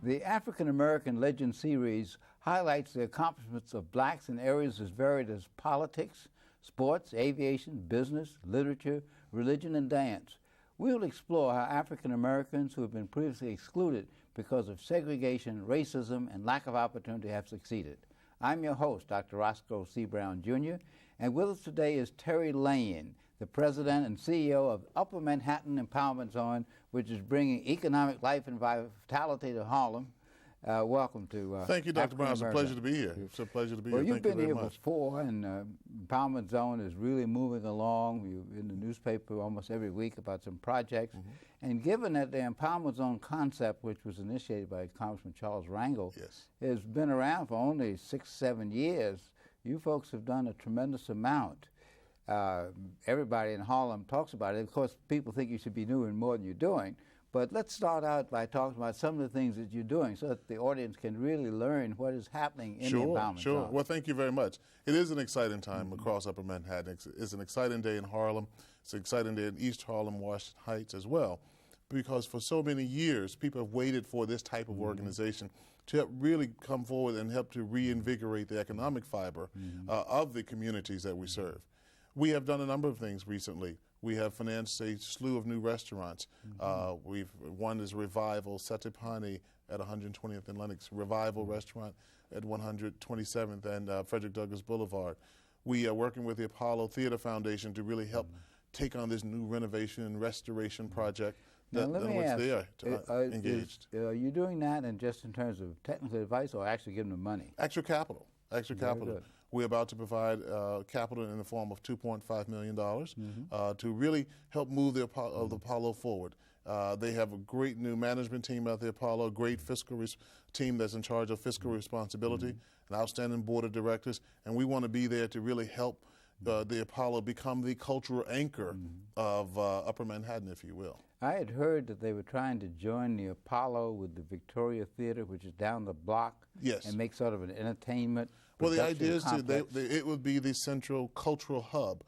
The African American Legend series highlights the accomplishments of blacks in areas as varied as politics, sports, aviation, business, literature, religion, and dance. We will explore how African Americans who have been previously excluded because of segregation, racism, and lack of opportunity have succeeded. I'm your host, Dr. Roscoe C. Brown, Jr., and with us today is Terry Lane, the president and CEO of Upper Manhattan Empowerment Zone, which is bringing economic life and vitality to Harlem. Welcome to Thank you, Dr. Brown. It's a pleasure to be here. It's a pleasure to be here. Well, you've Thank been you here very much. before, and Empowerment Zone is really moving along. You're in the newspaper almost every week about some projects. And given that the Empowerment Zone concept, which was initiated by Congressman Charles Rangel, has been around for only 6-7 years, you folks have done a tremendous amount. Everybody in Harlem talks about it. Of course, people think you should be doing more than you're doing. But let's start out by talking about some of the things that you're doing so that the audience can really learn what is happening in the Empowerment Zone. Well, thank you very much. It is an exciting time across Upper Manhattan. It's an exciting day in Harlem. It's an exciting day in East Harlem, Washington Heights as well, because for so many years, people have waited for this type of organization to help really come forward and help to reinvigorate the economic fiber of the communities that we serve. We have done a number of things recently. We have financed a slew of new restaurants. One is Revival, Satipani at 120th and Lenox, Revival Restaurant at 127th and Frederick Douglass Boulevard. We are working with the Apollo Theater Foundation to really help take on this new renovation and restoration project in which they are engaged. Are you doing that and just in terms of technical advice or actually giving them money? Extra capital. Extra capital. We're about to provide capital in the form of $2.5 million to really help move the Apollo forward. They have a great new management team at the Apollo, a great fiscal team that's in charge of fiscal responsibility, an outstanding board of directors, and we want to be there to really help the Apollo become the cultural anchor of Upper Manhattan, if you will. I had heard that they were trying to join the Apollo with the Victoria Theater, which is down the block, and make sort of an entertainment. Well, the idea is it would be the central cultural hub,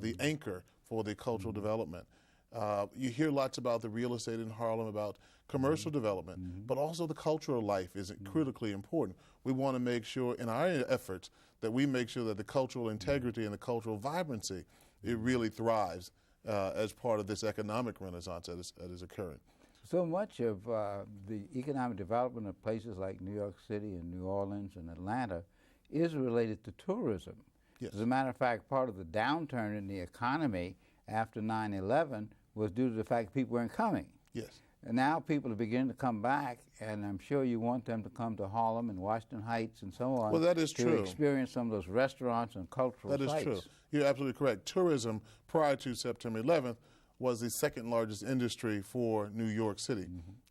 the anchor for the cultural development. You hear lots about the real estate in Harlem, about commercial development, but also the cultural life is critically important. We want to make sure in our efforts that we make sure that the cultural integrity and the cultural vibrancy, it really thrives as part of this economic renaissance that is occurring. So much of the economic development of places like New York City and New Orleans and Atlanta is related to tourism. As a matter of fact, part of the downturn in the economy after 9/11 was due to the fact that people weren't coming. And now people are beginning to come back, and I'm sure you want them to come to Harlem and Washington Heights and so on. Well, that is true. To experience some of those restaurants and cultural sites. That is true. You're absolutely correct. Tourism prior to September 11th was the second largest industry for New York City.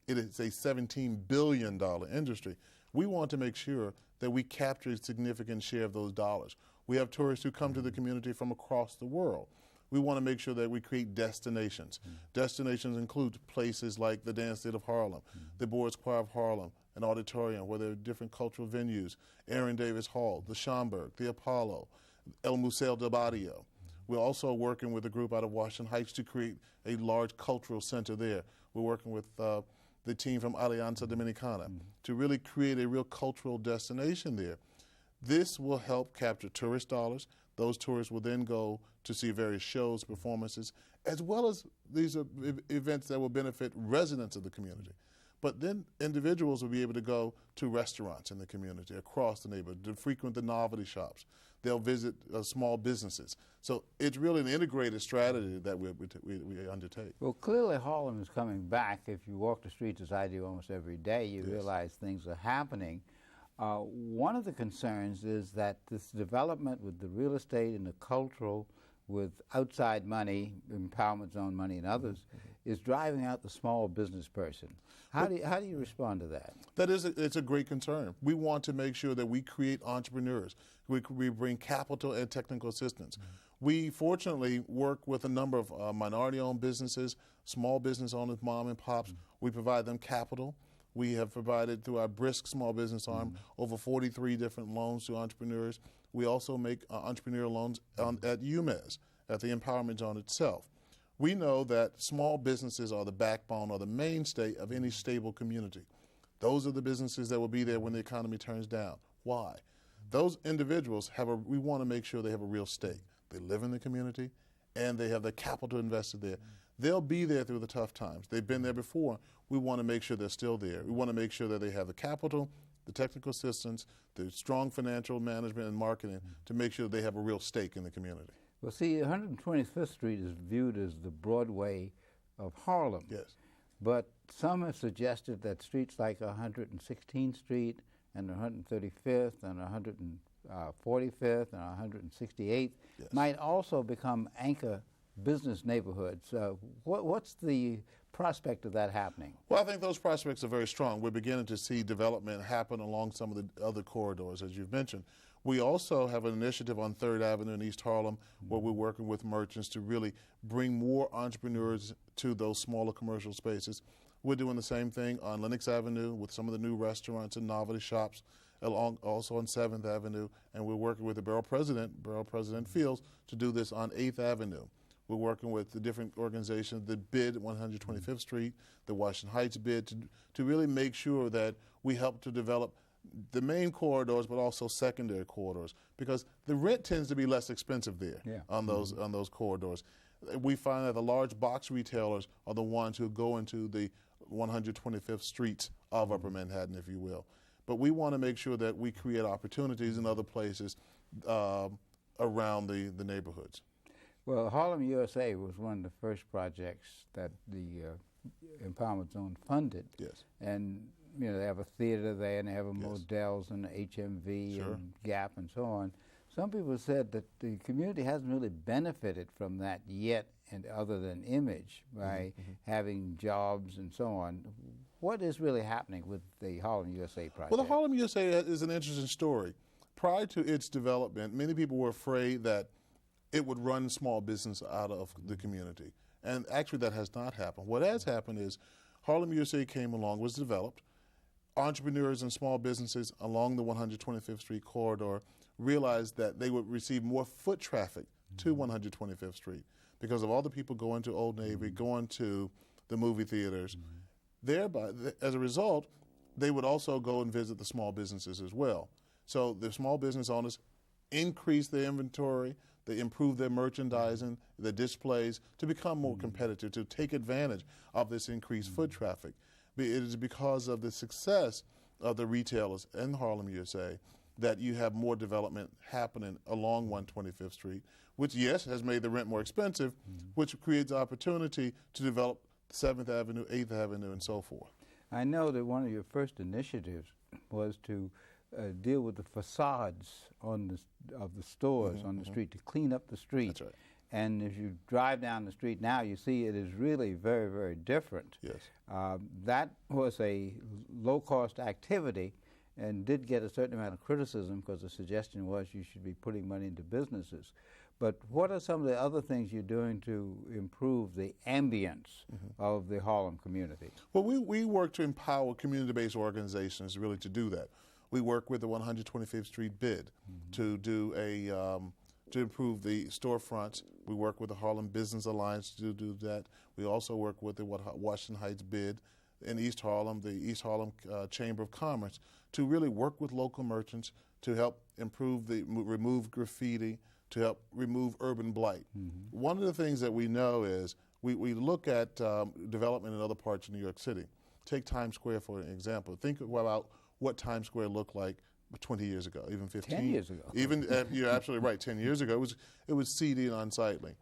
It is a $17 billion industry. We want to make sure that we capture a significant share of those dollars. We have tourists who come to the community from across the world. We want to make sure that we create destinations. Destinations include places like the Dance Theater of Harlem, the Boys Choir of Harlem, an auditorium where there are different cultural venues, Aaron Davis Hall, the Schomburg, the Apollo, El Museo del Barrio. We're also working with a group out of Washington Heights to create a large cultural center there. We're working with the team from Alianza Dominicana to really create a real cultural destination there. This will help capture tourist dollars. Those tourists will then go to see various shows, performances, as well as these are events that will benefit residents of the community. But then individuals will be able to go to restaurants in the community across the neighborhood, to frequent the novelty shops. They'll visit small businesses. So it's really an integrated strategy that we undertake. Well, clearly Harlem is coming back. If you walk the streets, as I do almost every day, you realize things are happening. One of the concerns is that this development with the real estate and the cultural, with outside money, Empowerment Zone money and others, is driving out the small business person. How do you respond to that? It's a great concern. We want to make sure that we create entrepreneurs. We bring capital and technical assistance. We fortunately work with a number of minority-owned businesses, small business owners, mom and pops. We provide them capital. We have provided through our brisk small business arm over 43 different loans to entrepreneurs. We also make entrepreneur loans at UMES, at the Empowerment Zone itself. We know that small businesses are the backbone or the mainstay of any stable community. Those are the businesses that will be there when the economy turns down. Why? Those individuals we want to make sure they have a real stake. They live in the community and they have the capital invested there. They'll be there through the tough times. They've been there before. We want to make sure they're still there. We want to make sure that they have the capital, the technical assistance, the strong financial management and marketing to make sure they have a real stake in the community. Well, see, 125th Street is viewed as the Broadway of Harlem. Yes. But some have suggested that streets like 116th Street and 135th and 145th and 168th might also become anchor business neighborhoods. What's the prospect of that happening? Well, I think those prospects are very strong. We're beginning to see development happen along some of the other corridors, as you've mentioned. We also have an initiative on 3rd Avenue in East Harlem where we're working with merchants to really bring more entrepreneurs to those smaller commercial spaces. We're doing the same thing on Lenox Avenue with some of the new restaurants and novelty shops, also on 7th Avenue, and we're working with the Borough President Fields, to do this on 8th Avenue. We're working with the different organizations, the BID at 125th Street, the Washington Heights BID, to really make sure that we help to develop the main corridors, but also secondary corridors, because the rent tends to be less expensive there on those corridors. We find that the large box retailers are the ones who go into the 125th streets of Upper Manhattan, if you will. But we want to make sure that we create opportunities in other places around the neighborhoods. Well, Harlem USA was one of the first projects that the Empowerment Zone funded. Yes. And they have a theater there, and they have a Modell's and HMV and Gap and so on. Some people said that the community hasn't really benefited from that yet, and other than image, by having jobs and so on. What is really happening with the Harlem USA project? Well, the Harlem USA is an interesting story. Prior to its development, many people were afraid that it would run small business out of the community. And actually that has not happened. What has happened is Harlem USA came along, was developed. Entrepreneurs and small businesses along the 125th Street corridor realized that they would receive more foot traffic to 125th Street because of all the people going to Old Navy, going to the movie theaters. Thereby, as a result, they would also go and visit the small businesses as well. So the small business owners increased their inventory, they improved their merchandising, their displays to become more competitive, to take advantage of this increased foot traffic. It is because of the success of the retailers in Harlem USA that you have more development happening along 125th Street, which, yes, has made the rent more expensive, which creates opportunity to develop 7th Avenue, 8th Avenue, and so forth. I know that one of your first initiatives was to deal with the facades of the stores on the street, to clean up the street. That's right. And if you drive down the street now, you see it is really very, very different. Yes. That was a low-cost activity and did get a certain amount of criticism because the suggestion was you should be putting money into businesses. But what are some of the other things you're doing to improve the ambience of the Harlem community? Well, we work to empower community-based organizations really to do that. We work with the 125th Street BID to do to improve the storefronts. We work with the Harlem Business Alliance to do that. We also work with the Washington Heights BID in East Harlem, the East Harlem Chamber of Commerce, to really work with local merchants to help remove graffiti, to help remove urban blight. One of the things that we know is we look at development in other parts of New York City. Take Times Square for an example. Think about what Times Square looked like 20 years ago, even 15. 10 years ago. Even, you're absolutely right, 10 years ago, it was seedy and unsightly.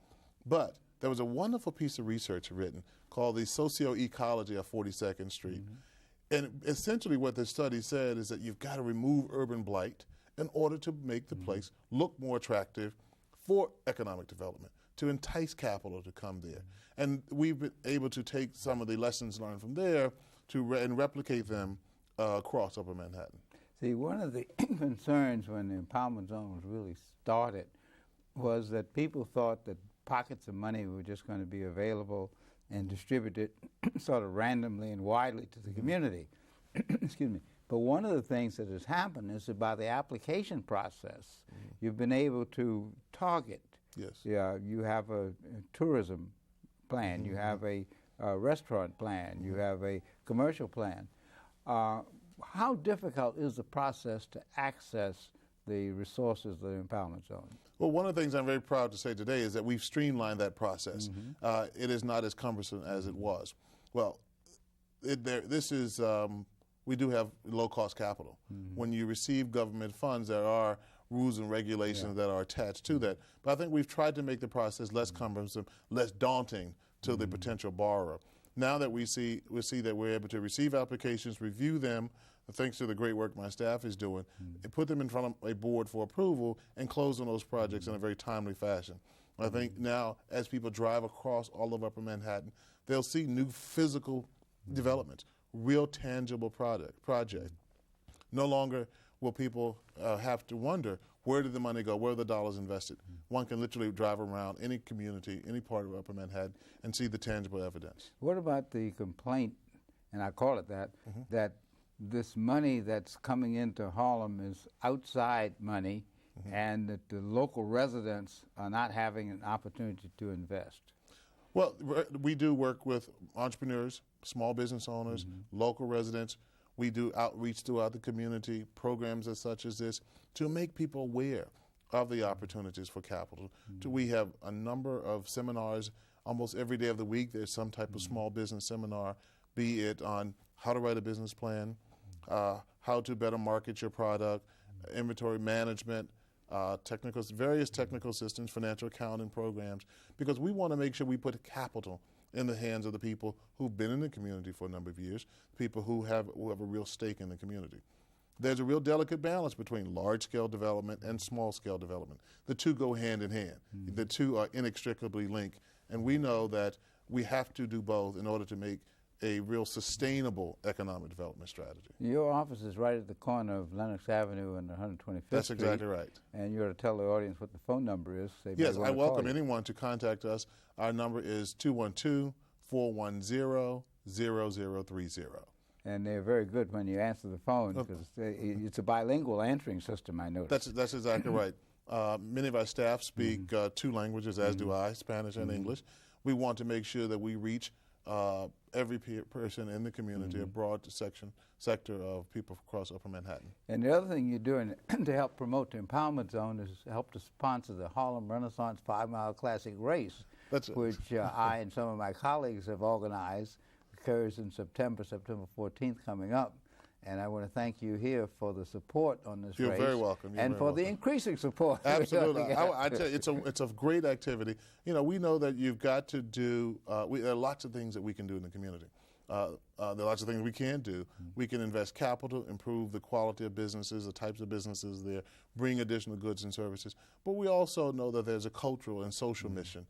But there was a wonderful piece of research written called the Socio Ecology of 42nd Street. And essentially what the study said is that you've got to remove urban blight in order to make the place look more attractive for economic development, to entice capital to come there. And we've been able to take some of the lessons learned from there and replicate them across Upper Manhattan. See, one of the concerns when the Empowerment Zone was really started was that people thought that pockets of money were just going to be available and distributed sort of randomly and widely to the community. Excuse me. But one of the things that has happened is that by the application process, you've been able to target. Yes. You have a tourism plan, you have a restaurant plan, you have a commercial plan. How difficult is the process to access the resources of the empowerment zone? Well, one of the things I'm very proud to say today is that we've streamlined that process. It is not as cumbersome as it was. Well, we do have low-cost capital. When you receive government funds, there are rules and regulations that are attached to that. But I think we've tried to make the process less cumbersome, less daunting to the potential borrower. Now that we see that we're able to receive applications, review them, thanks to the great work my staff is doing, and put them in front of a board for approval and close on those projects in a very timely fashion. I think now, as people drive across all of Upper Manhattan, they'll see new physical developments, real tangible project. No longer will people have to wonder, where did the money go, where are the dollars invested? One can literally drive around any community, any part of Upper Manhattan, and see the tangible evidence. What about the complaint, and I call it that, that this money that's coming into Harlem is outside money and that the local residents are not having an opportunity to invest? Well, we do work with entrepreneurs, small business owners, local residents. We do outreach throughout the community, programs as such as this, to make people aware of the opportunities for capital. We have a number of seminars almost every day of the week. There's some type of small business seminar, be it on how to write a business plan, how to better market your product, inventory management, various technical systems, financial accounting programs, because we want to make sure we put capital in the hands of the people who've been in the community for a number of years, people who have a real stake in the community. There's a real delicate balance between large-scale development and small-scale development. The two go hand in hand. The two are inextricably linked, and we know that we have to do both in order to make a real sustainable economic development strategy. Your office is right at the corner of Lenox Avenue and 125th That's Street. exactly right. And you ought to tell the audience what the phone number is. Yes, I welcome anyone to contact us. Our number is 212-410-0030. And they're very good when you answer the phone, because it's a bilingual answering system, I noticed. That's exactly right. Many of our staff speak two languages, as do I, Spanish and English. We want to make sure that we reach every person in the community, a broad sector of people across Upper Manhattan. And the other thing you're doing to help promote the Empowerment Zone is help to sponsor the Harlem Renaissance 5-Mile Classic Race, which I and some of my colleagues have organized. It occurs in September 14th coming up. And I want to thank you here for the support on this You're race. very welcome. And for the increasing support. Absolutely. I tell you, it's a great activity. You know, we know that you've got to do, there are lots of things that we can do in the community. There are lots of things we can do. We can invest capital, improve the quality of businesses, the types of businesses there, bring additional goods and services. But we also know that there's a cultural and social mission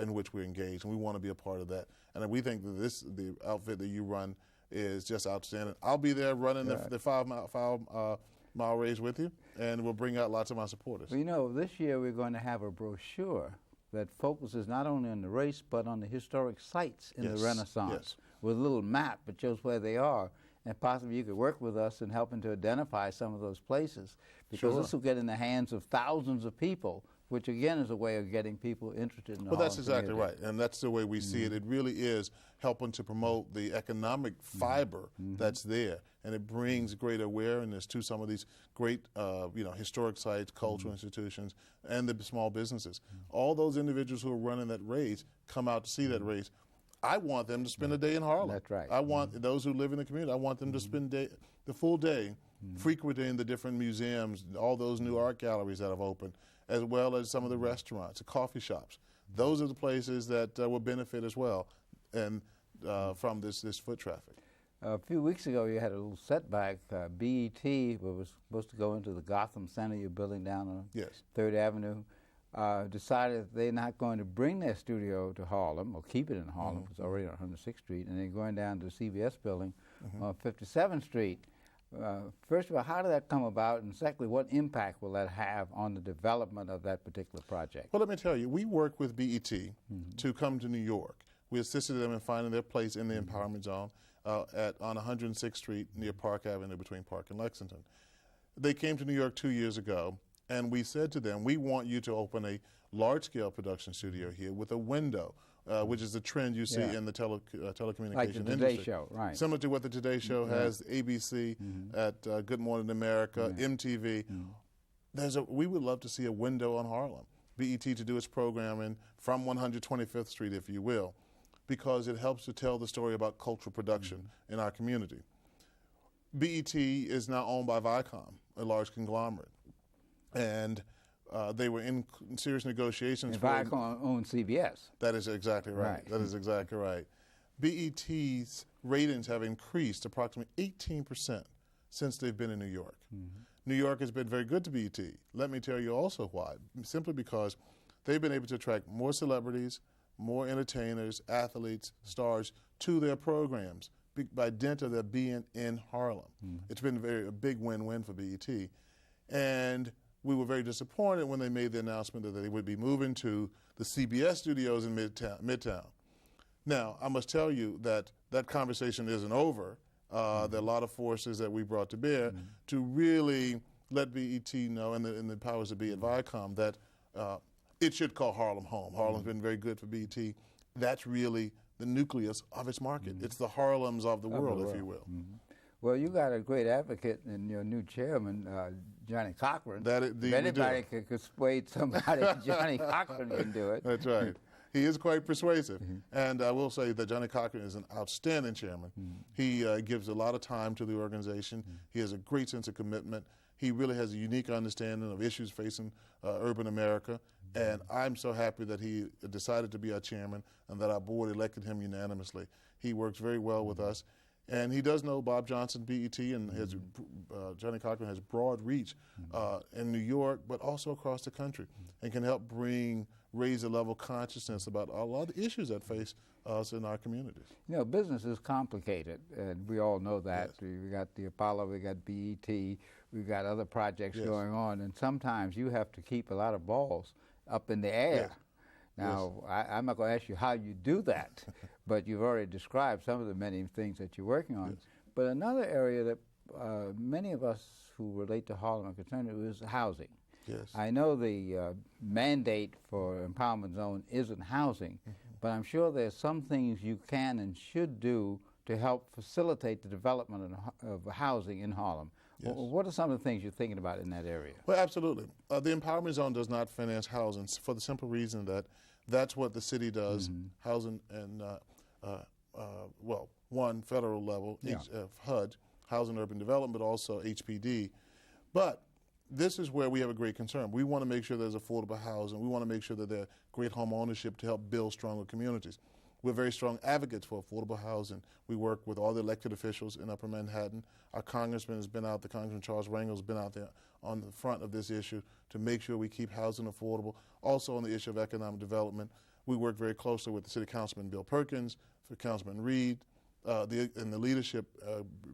in which we're engaged, and we want to be a part of that. And we think that the outfit that you run is just outstanding. I'll be there running the 5-mile race with you, and we'll bring out lots of my supporters. Well, you know, this year we're going to have a brochure that focuses not only on the race, but on the historic sites in the Renaissance, with a little map that shows where they are. And possibly you could work with us in helping to identify some of those places, because this will get in the hands of thousands of people, which again is a way of getting people interested in the Well, that's exactly right, and that's the way we see it. It really is helping to promote the economic fiber that's there, and it brings great awareness to some of these great, historic sites, cultural institutions, and the small businesses. All those individuals who are running that race come out to see that race. I want them to spend a day in Harlem. That's right. I want those who live in the community, I want them to spend the full day frequenting the different museums, all those new art galleries that have opened, as well as some of the restaurants, the coffee shops. Those are the places that will benefit as well and from this foot traffic. A few weeks ago, you had a little setback. BET was supposed to go into the Gotham Center you're building down on 3rd Avenue. Decided they're not going to bring their studio to Harlem, or keep it in Harlem, because it's already on 106th Street, and they're going down to the CBS building on 57th Street. First of all, how did that come about? And secondly, what impact will that have on the development of that particular project? Well, let me tell you, we worked with BET to come to New York. We assisted them in finding their place in the empowerment zone on 106th Street near Park Avenue, between Park and Lexington. They came to New York 2 years ago, and we said to them, we want you to open a large-scale production studio here with a window which is the trend you see in the telecommunication like the Today industry. Show, right. Similar to what the Today Show has, ABC, at Good Morning America, MTV. We would love to see a window on Harlem, BET to do its programming from 125th Street, if you will, because it helps to tell the story about cultural production in our community. BET is now owned by Viacom, a large conglomerate, and they were in serious negotiations. And Viacom owns CBS. That is exactly right. That is exactly right. BET's ratings have increased approximately 18% since they've been in New York. New York has been very good to BET. Let me tell you also why. Simply because they've been able to attract more celebrities, more entertainers, athletes, stars to their programs by dint of their being in Harlem. It's been a big win-win for BET. And we were very disappointed when they made the announcement that they would be moving to the CBS studios in Midtown. Now, I must tell you that that conversation isn't over. There are a lot of forces that we brought to bear to really let BET know, and the powers that be at Viacom, that it should call Harlem home. Harlem's been very good for BET. That's really the nucleus of its market. It's the Harlems of the world, if you will. Well, you got a great advocate in your new chairman, Johnny Cochran. If anybody could persuade somebody, Johnny Cochran can do it. That's right. He is quite persuasive. And I will say that Johnny Cochran is an outstanding chairman. He gives a lot of time to the organization. He has a great sense of commitment. He really has a unique understanding of issues facing urban America. And I'm so happy that he decided to be our chairman and that our board elected him unanimously. He works very well with us. And he does know Bob Johnson, BET, and Johnny Cochran has broad reach in New York, but also across the country, and can help raise the level of consciousness about a lot of the issues that face us in our communities. You know, business is complicated, and we all know that. Yes. We got the Apollo, we got BET, we've got other projects going on, and sometimes you have to keep a lot of balls up in the air. Yes. Now, I'm not going to ask you how you do that, but you've already described some of the many things that you're working on. But another area that many of us who relate to Harlem are concerned with is housing. Yes. I know the mandate for Empowerment Zone isn't housing, but I'm sure there's some things you can and should do to help facilitate the development of housing in Harlem. Yes. What are some of the things you're thinking about in that area? Well, absolutely. The Empowerment Zone does not finance housing for the simple reason that that's what the city does, housing and, one, federal level, HUD, Housing Urban Development, but also HPD. But this is where we have a great concern. We want to make sure there's affordable housing. We want to make sure that there's great home ownership to help build stronger communities. We're very strong advocates for affordable housing. We work with all the elected officials in Upper Manhattan. Our congressman has been out, the Congressman Charles Rangel has been out there on the front of this issue to make sure we keep housing affordable. Also on the issue of economic development, we work very closely with the City Councilman Bill Perkins, for Councilman Reed, and the leadership,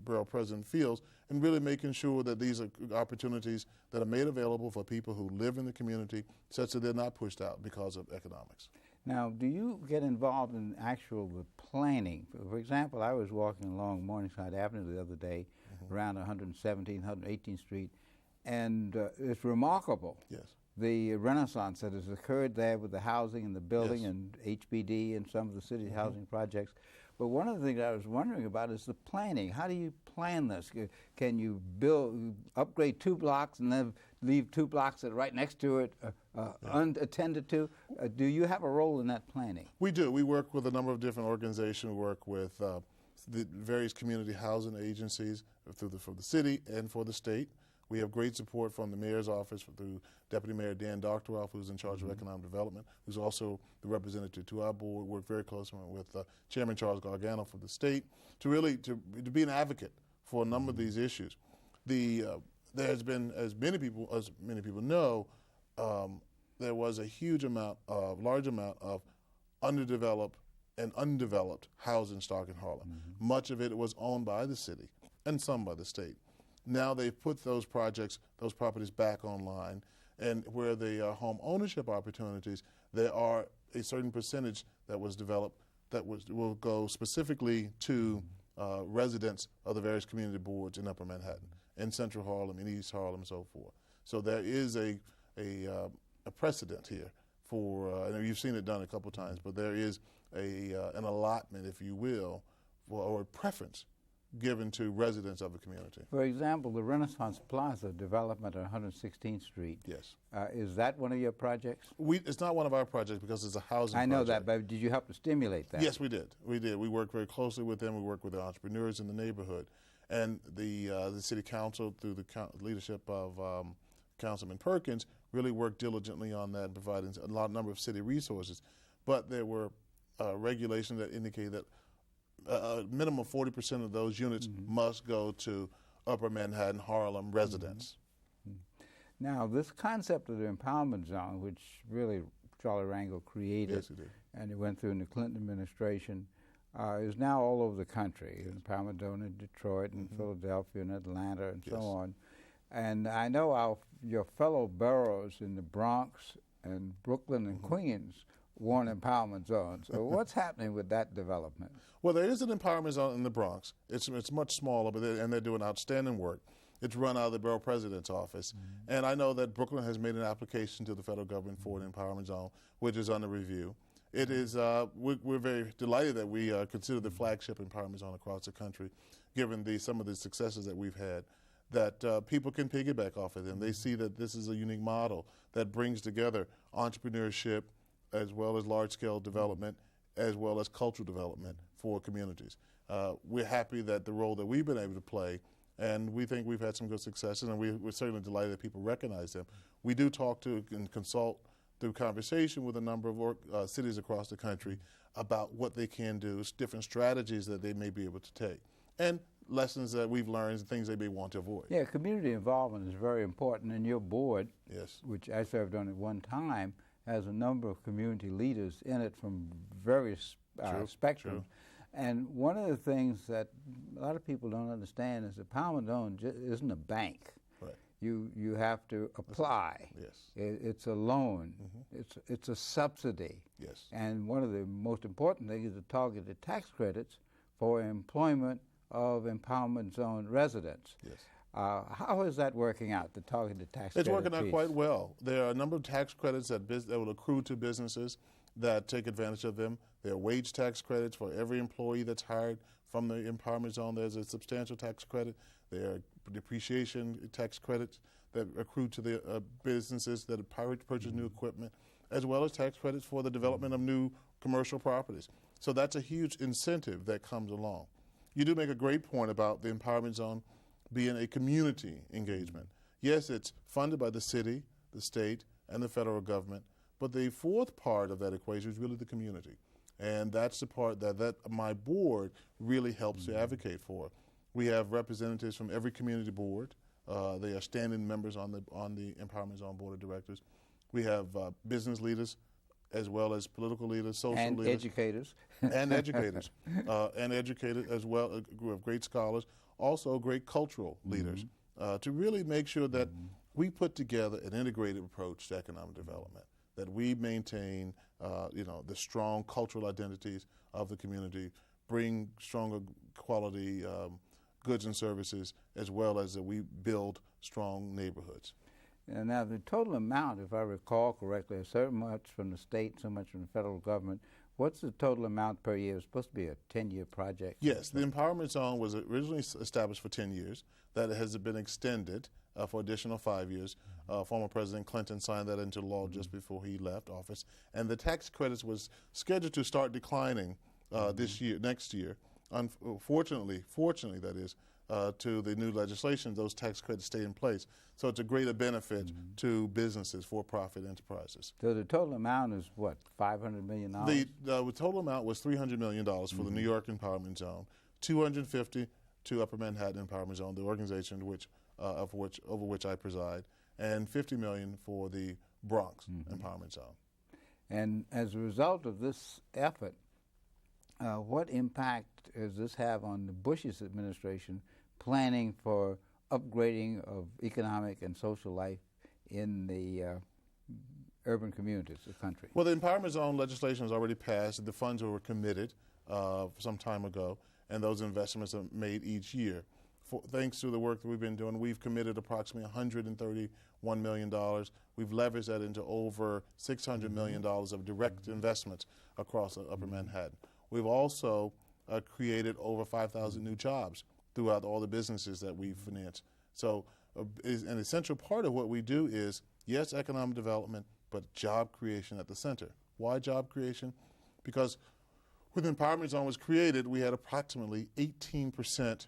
Borough President Fields, and really making sure that these are opportunities that are made available for people who live in the community such that they're not pushed out because of economics. Now, do you get involved in actual planning? For example, I was walking along Morningside Avenue the other day around 117th, 118th Street, and it's remarkable. Yes. The renaissance that has occurred there with the housing and the building and HBD and some of the city housing projects. But one of the things I was wondering about is the planning. How do you plan this? Can you upgrade 2 blocks and then leave 2 blocks that are right next to it unattended to? Do you have a role in that planning? We do. We work with a number of different organizations. We work with the various community housing agencies for the city and for the state. We have great support from the mayor's office through Deputy Mayor Dan Doctoroff, who's in charge of economic development, who's also the representative to our board. We work very closely with Chairman Charles Gargano for the state to be an advocate for a number of these issues. There has been, as many people know, there was a large amount of underdeveloped and undeveloped housing stock in Harlem. Much of it was owned by the city and some by the state. Now they've put those properties back online, and where they are home ownership opportunities, there are a certain percentage that was developed that will go specifically to residents of the various community boards in Upper Manhattan, in Central Harlem, in East Harlem, and so forth. So there is a precedent here for, and you've seen it done a couple times, but there is an allotment, if you will, or a preference given to residents of the community. For example, the Renaissance Plaza development on 116th Street. Yes. Is that one of your projects? It's not one of our projects because it's a housing project. I know that, but did you help to stimulate that? Yes, we did. We did. We worked very closely with them. We worked with the entrepreneurs in the neighborhood. And the city council, through the leadership of Councilman Perkins, really worked diligently on that and providing a number of city resources. But there were regulations that indicated that a minimum of 40% of those units must go to Upper Manhattan, Harlem residents. Now, this concept of the empowerment zone, which really Charlie Rangel created, Yes, he did. and it went through in the Clinton administration, is now all over the country. Yes. Empowerment zone in Detroit and Philadelphia and Atlanta and so on. And I know your fellow boroughs in the Bronx and Brooklyn and Queens want empowerment zones. So what's happening with that development? Well, there is an empowerment zone in the Bronx. It's much smaller, but they're doing outstanding work. It's run out of the borough president's office. And I know that Brooklyn has made an application to the federal government for an empowerment zone, which is under review. It is, we're very delighted that we consider the flagship empowerment zone across the country, given some of the successes that we've had, that people can piggyback off of them. They see that this is a unique model that brings together entrepreneurship as well as large-scale development, as well as cultural development for communities. We're happy that the role that we've been able to play, and we think we've had some good successes, and we're certainly delighted that people recognize them. We do talk to and consult through conversation with a number of cities across the country about what they can do, different strategies that they may be able to take, and lessons that we've learned and things they may want to avoid. Yeah, community involvement is very important, and your board, Yes. which I served on at one time, has a number of community leaders in it from various spectrums. True. And one of the things that a lot of people don't understand is the empowerment zone isn't a bank. Right. You have to apply. Yes. It's a loan. It's a subsidy. Yes. And one of the most important things is to target the tax credits for employment of empowerment zone residents. Yes. How is that working out, the targeted tax credit It's working out piece? quite well. There are a number of tax credits that will accrue to businesses that take advantage of them. There are wage tax credits for every employee that's hired from the empowerment zone. There's a substantial tax credit. There are depreciation tax credits that accrue to the businesses that purchase new equipment, as well as tax credits for the development of new commercial properties. So that's a huge incentive that comes along. You do make a great point about the empowerment zone being a community engagement. Yes, it's funded by the city, the state, and the federal government, but the fourth part of that equation is really the community. And that's the part that my board really helps to advocate for. We have representatives from every community board. They are standing members on the Empowerment Zone Board of Directors. We have business leaders as well as political leaders, social and leaders. Educators. And educators. And educators as well, a group of great scholars, also great cultural leaders, to really make sure that we put together an integrated approach to economic development, that we maintain the strong cultural identities of the community, bring stronger quality goods and services, as well as that we build strong neighborhoods. And now the total amount, if I recall correctly, is so much from the state, so much from the federal government. What's the total amount per year? It's supposed to be a 10-year project. Yes, the Empowerment Zone was originally established for 10 years. That has been extended for additional 5 years. Former President Clinton signed that into law just before he left office. And the tax credits was scheduled to start declining next year. Unfortunately, that is, to the new legislation, those tax credits stay in place. So it's a greater benefit to businesses, for-profit enterprises. So the total amount is what, $500 million? The total amount was $300 million for the New York Empowerment Zone, $250 to Upper Manhattan Empowerment Zone, the organization over which I preside, and $50 million for the Bronx Empowerment Zone. And as a result of this effort, what impact does this have on the Bush's administration planning for upgrading of economic and social life in the urban communities of the country? Well, the Empowerment Zone legislation has already passed. The funds were committed some time ago, and those investments are made each year. thanks to the work that we've been doing, we've committed approximately $131 million. We've leveraged that into over $600 million of direct investments across Upper Manhattan. We've also created over 5,000 new jobs throughout all the businesses that we finance. So an essential part of what we do is, yes, economic development, but job creation at the center. Why job creation? Because when the Empowerment Zone was created, we had approximately 18%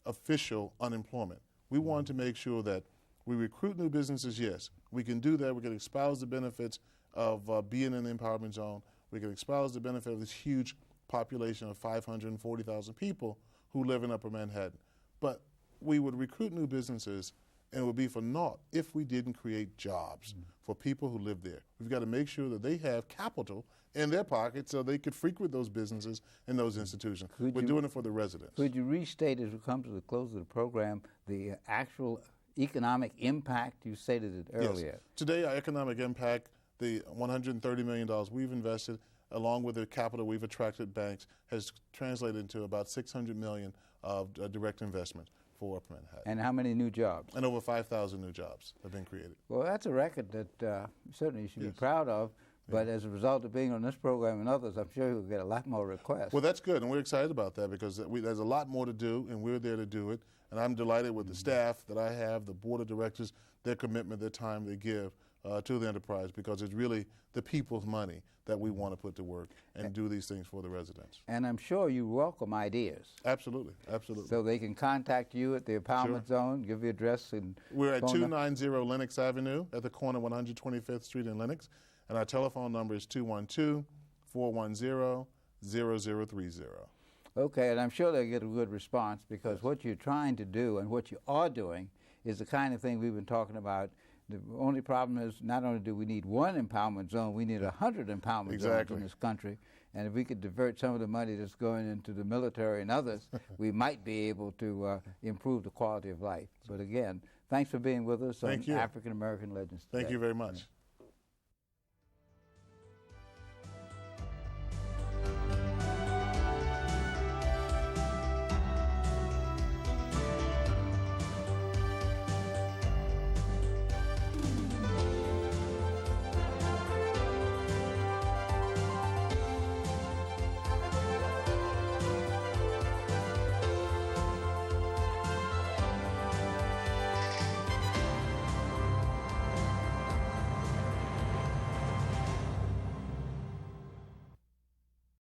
official unemployment. We wanted to make sure that we recruit new businesses, yes. We can do that. We can espouse the benefits of being in the Empowerment Zone. We can espouse the benefit of this huge population of 540,000 people who live in Upper Manhattan. But we would recruit new businesses, and it would be for naught if we didn't create jobs for people who live there. We've got to make sure that they have capital in their pockets so they could frequent those businesses and those institutions. We're doing it for the residents. Could you restate, as we come to the close of the program, the actual economic impact? You stated it earlier. Yes. Today, our economic impact, the $130 million we've invested, along with the capital we've attracted banks, has translated into about $600 million of direct investment for Upper Manhattan. And how many new jobs? And over 5,000 new jobs have been created. Well, that's a record that certainly you should be proud of. But as a result of being on this program and others, I'm sure you'll get a lot more requests. Well, that's good, and we're excited about that because there's a lot more to do, and we're there to do it. And I'm delighted with the staff that I have, the board of directors, their commitment, their time they give to the enterprise, because it's really the people's money that we want to put to work and do these things for the residents. And I'm sure you welcome ideas. Absolutely, absolutely. So they can contact you at the Empowerment Zone, give your address. And we're at 290 Lenox Avenue at the corner of 125th Street in Lenox. And our telephone number is 212-410-0030. Okay, and I'm sure they'll get a good response, because what you're trying to do and what you are doing is the kind of thing we've been talking about. The only problem is, not only do we need one empowerment zone, we need 100 empowerment zones in this country. And if we could divert some of the money that's going into the military and others, we might be able to improve the quality of life. But again, thanks for being with us on African American Legends today. Thank you very much.